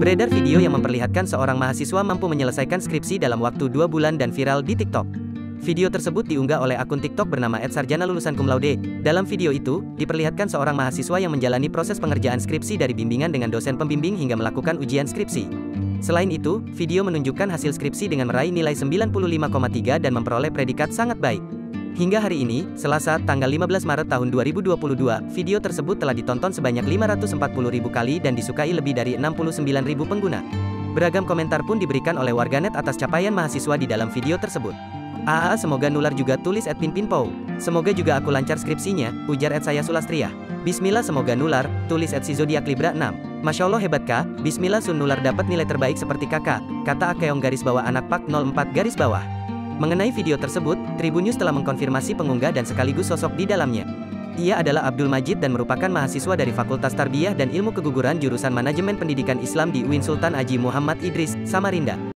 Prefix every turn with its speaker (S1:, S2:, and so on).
S1: Beredar video yang memperlihatkan seorang mahasiswa mampu menyelesaikan skripsi dalam waktu 2 bulan dan viral di TikTok. Video tersebut diunggah oleh akun TikTok bernama @sarjana lulusan cum laude. Dalam video itu, diperlihatkan seorang mahasiswa yang menjalani proses pengerjaan skripsi dari bimbingan dengan dosen pembimbing hingga melakukan ujian skripsi. Selain itu, video menunjukkan hasil skripsi dengan meraih nilai 95,3 dan memperoleh predikat sangat baik. Hingga hari ini, Selasa, tanggal 15 Maret tahun 2022, video tersebut telah ditonton sebanyak 540.000 kali dan disukai lebih dari 69.000 pengguna. Beragam komentar pun diberikan oleh warganet atas capaian mahasiswa di dalam video tersebut. Semoga nular juga, tulis @pinpinpow. Semoga juga aku lancar skripsinya, ujar @saya Sulastria. Bismillah semoga nular, tulis @si_zodiak Libra 6. Masya Allah hebat kak, bismillah sun nular dapat nilai terbaik seperti kakak, kata Akeong _anak pak 04 Mengenai video tersebut, Tribun News telah mengkonfirmasi pengunggah dan sekaligus sosok di dalamnya. Ia adalah Abdul Majid dan merupakan mahasiswa dari Fakultas Tarbiyah dan Ilmu Keguguran jurusan Manajemen Pendidikan Islam di UIN Sultan Haji Muhammad Idris, Samarinda.